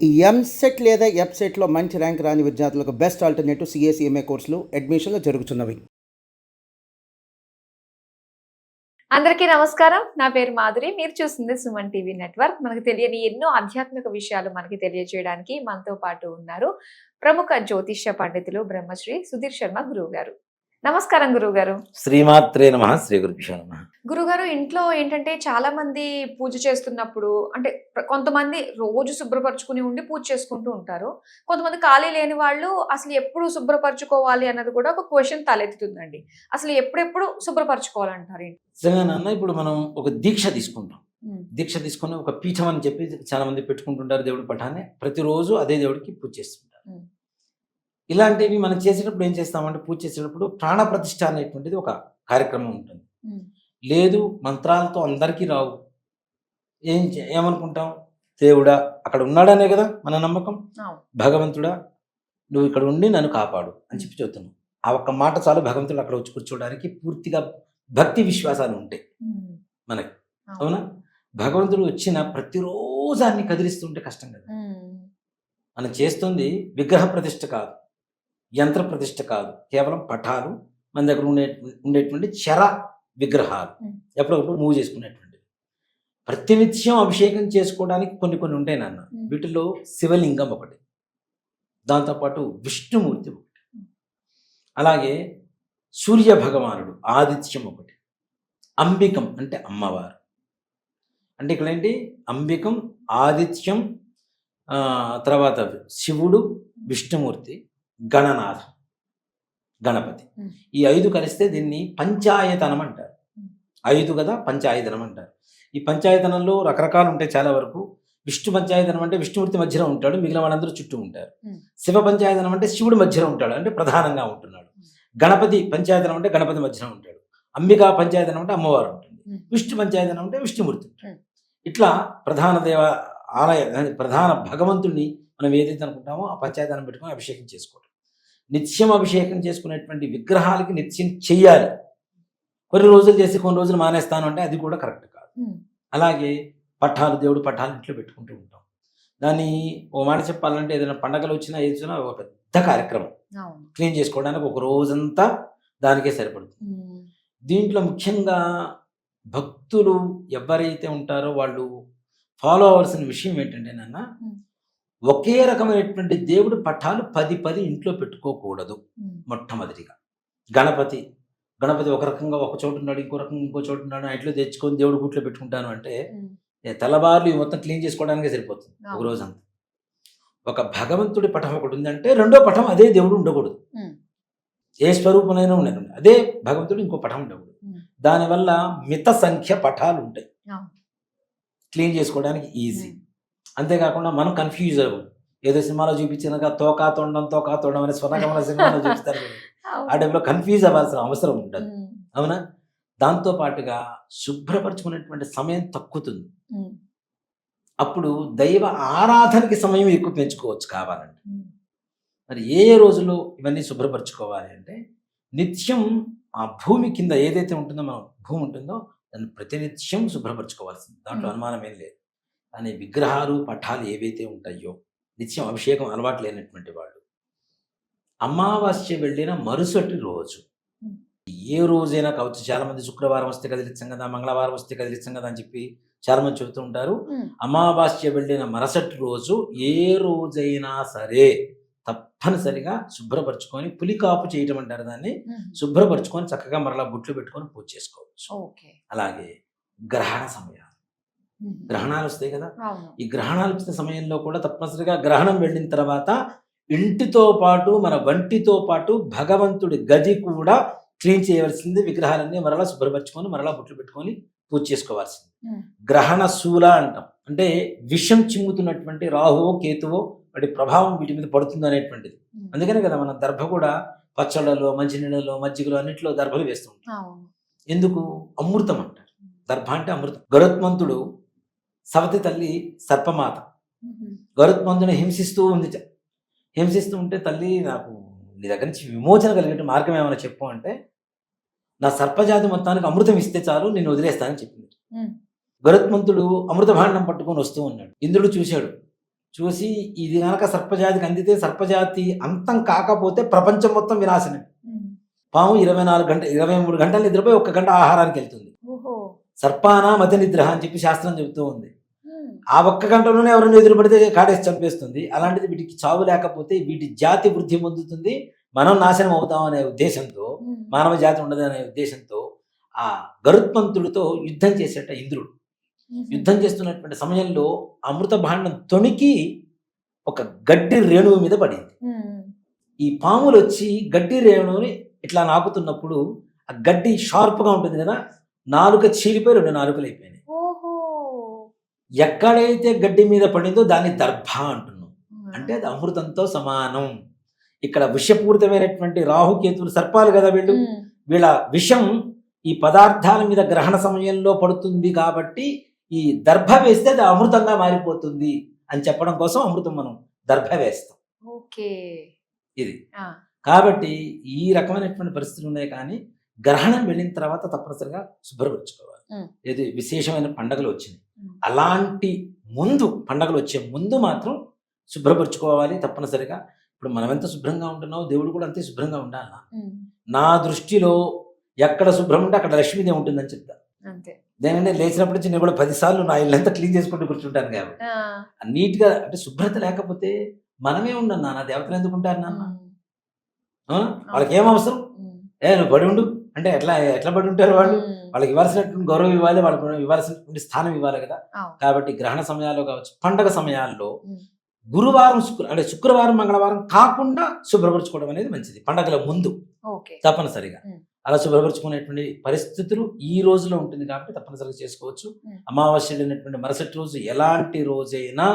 ఈ ఎంసెట్ లేదా ఎఫ్సెట్‌లో మంచి ర్యాంక్ రాని విద్యార్థులకు బెస్ట్ ఆల్టర్‌నేటివ్ సీఏసీఎంఏ కోర్సులు అడ్మిషన్‌లు జరుగుతున్నవి. అందరికీ నమస్కారం. నా పేరు మాధురి. మీరు చూస్తుంది సుమన్ టీవీ నెట్వర్క్. మనకు తెలియని ఎన్నో ఆధ్యాత్మిక విషయాలు మనకి తెలియజేయడానికి మనతో పాటు ఉన్నారు ప్రముఖ జ్యోతిష్య పండితులు బ్రహ్మశ్రీ సుధీర్ శర్మ గురువు గారు. నమస్కారం గురువు గారు. శ్రీమాత్రే నమః. శ్రీ గురుభ్యో నమః. గురుగారు, ఇంట్లో ఏంటంటే చాలా మంది పూజ చేస్తున్నప్పుడు అంటే కొంతమంది రోజు శుభ్రపరచుకుని ఉండి పూజ చేసుకుంటూ ఉంటారు. కొంతమంది ఖాళీ లేని వాళ్ళు అసలు ఎప్పుడు శుభ్రపరచుకోవాలి అన్నది కూడా ఒక క్వశ్చన్ తలెత్తుతుందండి. అసలు ఎప్పుడెప్పుడు శుభ్రపరచుకోవాలంటారు? నిజంగా నాన్న, ఇప్పుడు మనం ఒక దీక్ష తీసుకుంటాం. ఉమ్, దీక్ష తీసుకొని ఒక పీఠం అని చెప్పి చాలా మంది పెట్టుకుంటుంటారు. దేవుడి పటాన్ని ప్రతిరోజు అదే దేవుడికి పూజ చేస్తుంటారు. ఉమ్, ఇలాంటివి మనం చేసేటప్పుడు ఏం చేస్తామంటే, పూజ చేసేటప్పుడు ప్రాణ ప్రతిష్ఠ అనేటువంటిది ఒక కార్యక్రమం ఉంటుంది. ఉమ్, లేదు, మంత్రాలతో అందరికీ రావు. ఏమనుకుంటాం? దేవుడా అక్కడ ఉన్నాడనే కదా మన నమ్మకం. అవును. భగవంతుడా నువ్వు ఇక్కడ ఉండి నన్ను కాపాడు అని చెప్పి చెబుతున్నాం. ఆ ఒక్క మాట చాలు భగవంతుడు అక్కడ వచ్చి కూర్చోవడానికి. పూర్తిగా భక్తి విశ్వాసాలు ఉంటాయి ఉమ్, మనకి. అవును. అవునా? భగవంతుడు వచ్చిన ప్రతిరోజు అన్ని కదిలిస్తుంటే కష్టం కదా. ఉమ్, మనం చేస్తుంది విగ్రహ ప్రతిష్ఠ కాదు, యంత్ర ప్రతిష్ఠ కాదు, కేవలం పటాలు, మన దగ్గర ఉండేటువంటి చర విగ్రహాలు ఎప్పుడప్పుడు మూవ్ చేసుకునేటువంటి. ప్రతినిత్యం అభిషేకం చేసుకోవడానికి కొన్ని కొన్ని ఉంటాయి నాన్న. వీటిలో శివలింగం ఒకటి, దాంతోపాటు విష్ణుమూర్తి ఒకటి, అలాగే సూర్య భగవానుడు ఆదిత్యం ఒకటి, అంబికం అంటే అమ్మవారు. అంటే ఇక్కడ ఏంటి? అంబికం, ఆదిత్యం, తర్వాత శివుడు, విష్ణుమూర్తి, గణనాథం, గణపతి. ఈ 5 కలిస్తే దీన్ని పంచాయతనం అంటారు. 5 కదా, పంచాయతనం అంటారు. ఈ పంచాయతనంలో రకరకాలు ఉంటాయి చాలా వరకు. విష్ణు పంచాయతనం అంటే విష్ణుమూర్తి మధ్యలో ఉంటాడు, మిగిలిన వాళ్ళందరూ చుట్టూ ఉంటారు. శివ పంచాయతనం అంటే శివుడు మధ్యలో ఉంటాడు, అంటే ప్రధానంగా ఉంటున్నాడు. గణపతి పంచాయతనం అంటే గణపతి మధ్యలో ఉంటాడు. అంబికా పంచాయతనం అంటే అమ్మవారు ఉంటుంది. విష్ణు పంచాయతనం అంటే విష్ణుమూర్తి ఉంటాడు. ఇట్లా ప్రధాన దేవ ఆలయ ప్రధాన భగవంతుడిని మనం ఏదైతే అనుకుంటామో ఆ పంచాయతనం పెట్టుకొని అభిషేకం చేసుకోవడం. నిత్యం అభిషేకం చేసుకునేటువంటి విగ్రహాలకి నిత్యం చెయ్యాలి. కొన్ని రోజులు చేసి కొన్ని రోజులు మానేస్తాను అంటే అది కూడా కరెక్ట్ కాదు. అలాగే పట్టాలు, దేవుడు పట్టాలు ఇంట్లో పెట్టుకుంటూ ఉంటాం. దాన్ని ఓ మాట చెప్పాలంటే ఏదైనా పండగలు వచ్చినా ఏది వచ్చినా ఒక పెద్ద కార్యక్రమం. క్లీన్ చేసుకోవడానికి ఒక రోజంతా దానికే సరిపడుతుంది. దీంట్లో ముఖ్యంగా భక్తులు ఎవరైతే ఉంటారో వాళ్ళు ఫాలో అవ్వాల్సిన విషయం ఏంటంటే నాన్న, ఒకే రకమైనటువంటి దేవుడు పటాలు 10 ఇంట్లో పెట్టుకోకూడదు. మొట్టమొదటిగా గణపతి ఒక రకంగా ఒక చోటు ఉన్నాడు, ఇంకో రకంగా ఇంకో చోటు ఉన్నాడు, ఇంట్లో తెచ్చుకొని దేవుడు గుట్లో పెట్టుకుంటాను అంటే తెల్లవారులు మొత్తం క్లీన్ చేసుకోవడానికే సరిపోతుంది ఒక రోజంతా. ఒక భగవంతుడి పటం ఒకటి ఉందంటే రెండో పటం అదే దేవుడు ఉండకూడదు. ఏ స్వరూపమైనా ఉండదు, అదే భగవంతుడు ఇంకో పటం ఉండకూడదు. దానివల్ల మిత సంఖ్య పటాలు ఉంటాయి, క్లీన్ చేసుకోవడానికి ఈజీ. అంతేకాకుండా మనం కన్ఫ్యూజ్ అవ్వం. ఏదో సినిమాలో చూపించినగా తోకా తొండం అనే స్వర్ణకమల సినిమాలో చూపిస్తారు, ఆ టైంలో కన్ఫ్యూజ్ అవ్వాల్సిన అవసరం ఉండదు. అవునా? దాంతో పాటుగా శుభ్రపరచుకునేటువంటి సమయం తక్కుతుంది. అప్పుడు దైవ ఆరాధనకి సమయం ఎక్కువ పెంచుకోవచ్చు కావాలంటే. మరి ఏ రోజుల్లో ఇవన్నీ శుభ్రపరచుకోవాలి అంటే, నిత్యం ఆ భూమి కింద ఏదైతే ఉంటుందో, మన భూమి ఉంటుందో దాన్ని ప్రతినిత్యం శుభ్రపరచుకోవాల్సింది, దాంట్లో అనుమానం ఏం లేదు. కానీ విగ్రహాలు పటాలు ఏవైతే ఉంటాయో, నిత్యం అభిషేకం అలవాటు లేనటువంటి వాళ్ళు అమావాస్య వెళ్ళిన మరుసటి రోజు, ఏ రోజైనా కావచ్చు, చాలా మంది శుక్రవారం వస్తే కదిలించాం కదా, మంగళవారం వస్తే కదిలించాం కదా అని చెప్పి చాలా మంది చెబుతూ ఉంటారు. అమావాస్య వెళ్ళిన మరుసటి రోజు ఏ రోజైనా సరే తప్పనిసరిగా శుభ్రపరచుకొని, పులికాపు చేయటం అంటారు దాన్ని, శుభ్రపరచుకొని చక్కగా మరలా బుట్లు పెట్టుకొని పూజ చేసుకోవచ్చు. అలాగే గ్రహణ సమయాలు, గ్రహణాలు వస్తాయి కదా, ఈ గ్రహణాలు వచ్చిన సమయంలో కూడా తప్పనిసరిగా గ్రహణం వెళ్ళిన తర్వాత ఇంటితో పాటు మన వంటితో పాటు భగవంతుడి గది కూడా క్లీన్ చేయవలసింది. విగ్రహాలన్నీ మరలా శుభ్రపరచుకొని మరలా బుట్లు పెట్టుకొని పూజ చేసుకోవాల్సింది. గ్రహణ శూల అంటాం, అంటే విషం చిమ్ముతున్నటువంటి రాహువో కేతువో వాటి ప్రభావం వీటి మీద పడుతుంది అనేటువంటిది. అందుకనే కదా మనం దర్భ కూడా పచ్చళ్ళలో, మంచినీళ్ళలో, మజ్జిగలో అన్నింటిలో దర్భలు వేస్తూ ఉంటాం. ఎందుకు? అమృతం అంటారు. దర్భ అంటే అమృతం. గరుత్మంతుడు సవతి తల్లి సర్పమాత గరుత్మంతుని హింసిస్తూ ఉంటే, తల్లి నాకు నీ దగ్గర నుంచి విమోచన కలిగే మార్గం ఏమైనా చెప్పు అంటే, నా సర్పజాతి మొత్తానికి అమృతం ఇస్తే చాలు, నేను వదిలేస్తానని చెప్పింది. గరుత్మంతుడు అమృత భాండం పట్టుకొని వస్తూ ఉన్నాడు. ఇంద్రుడు చూశాడు, చూసి ఇది కనుక సర్పజాతికి అందితే సర్పజాతి అంతం కాకపోతే ప్రపంచం మొత్తం వినాశనం. పాము 23 గంటలు నిద్రపోయి 1 గంట ఆహారానికి వెళ్తుంది. ఓహో. సర్పానా మతి నిద్ర అని చెప్పి శాస్త్రం చెబుతూ ఉంది. ఆ 1 గంటలోనే ఎవరైనా ఎదురు పడితే కాడేసి చంపేస్తుంది. అలాంటిది వీటికి చావు లేకపోతే వీటి జాతి వృద్ధి పొందుతుంది, మనం నాశనం అవుతాం అనే ఉద్దేశంతో, మానవ జాతి ఉండదు అనే ఉద్దేశంతో ఆ గరుత్మంతుడితో యుద్ధం చేసేట ఇంద్రుడు. యుద్ధం చేస్తున్నటువంటి సమయంలో అమృత భాండం తొణికి ఒక గడ్డి రేణువు మీద పడింది. ఈ పాములు వచ్చి గడ్డి రేణువుని ఇట్లా నాకుతున్నప్పుడు ఆ గడ్డి షార్ప్గా ఉంటుంది కదా, నాలుక చీలిపోయి 2 నాలుకలు అయిపోయినాయి. ఓహో. ఎక్కడైతే గడ్డి మీద పడిందో దాన్ని దర్భ అంటున్నాం. అంటే అది అమృతంతో సమానం. ఇక్కడ విషపూరితమైనటువంటి రాహుకేతువులు సర్పాలు కదా వీళ్ళు, వీళ్ళ విషం ఈ పదార్థాల మీద గ్రహణ సమయంలో పడుతుంది కాబట్టి ఈ దర్భ వేస్తే అది అమృతంగా మారిపోతుంది అని చెప్పడం కోసం అమృతం మనం దర్భ వేస్తాం. ఓకే. ఇది కాబట్టి ఈ రకమైనటువంటి పరిస్థితులు ఉన్నాయి. కానీ గ్రహణం వెళ్ళిన తర్వాత తప్పనిసరిగా శుభ్రపరచుకోవాలి. ఏది విశేషమైన పండుగలు వచ్చినాయి, అలాంటి పండుగలు వచ్చే ముందు మాత్రం శుభ్రపరచుకోవాలి తప్పనిసరిగా. ఇప్పుడు మనం ఎంత శుభ్రంగా ఉంటున్నామో దేవుడు కూడా అంతే శుభ్రంగా ఉండాలి. నా దృష్టిలో ఎక్కడ శుభ్రం ఉంటే అక్కడ లక్ష్మీదేవి ఉంటుందని చెప్తా. దేనికంటే లేచినప్పుడు నేను కూడా 10 సార్లు నా ఇల్లంతా క్లీన్ చేసుకుంటూ కూర్చుంటాను కాబట్టి నీట్గా. అంటే శుభ్రత లేకపోతే మనమే ఉండను నాన్న, దేవతలు ఎందుకు ఉంటారు నాన్న? వాళ్ళకి ఏం అవసరం? నువ్వు పడి ఉండు అంటే ఎట్లా పడి ఉంటారు వాళ్ళు? వాళ్ళకి ఇవ్వాల్సినటువంటి గౌరవం ఇవ్వాలి, వాళ్ళకి ఇవ్వాల్సినటువంటి స్థానం ఇవ్వాలి కదా. కాబట్టి గ్రహణ సమయాల్లో కావచ్చు, పండగ సమయాల్లో గురువారం అంటే శుక్రవారం మంగళవారం కాకుండా శుభ్రపరచుకోవడం అనేది మంచిది. పండగల ముందు తప్పనిసరిగా అలా శుభ్రపరచుకునేటువంటి పరిస్థితులు ఈ రోజులో ఉంటుంది కాబట్టి తప్పనిసరిగా చేసుకోవచ్చు. అమావాస్య వెళ్ళినటువంటి మరుసటి రోజు ఎలాంటి రోజైనా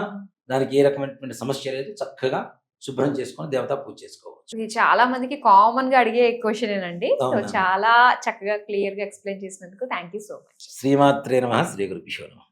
దానికి ఏ రకమైనటువంటి సమస్య లేదు, చక్కగా శుభ్రం చేసుకొని దేవతా పూజ చేసుకోవచ్చు. ఇది చాలా మందికి కామన్ గా అడిగే క్వశ్చన్ అండి. సో చాలా చక్కగా క్లియర్ గా ఎక్స్ప్లెయిన్ చేసినందుకు థ్యాంక్ యూ సో మచ్. శ్రీమాత్రే నమః. శ్రీ గురుభ్యో నమః.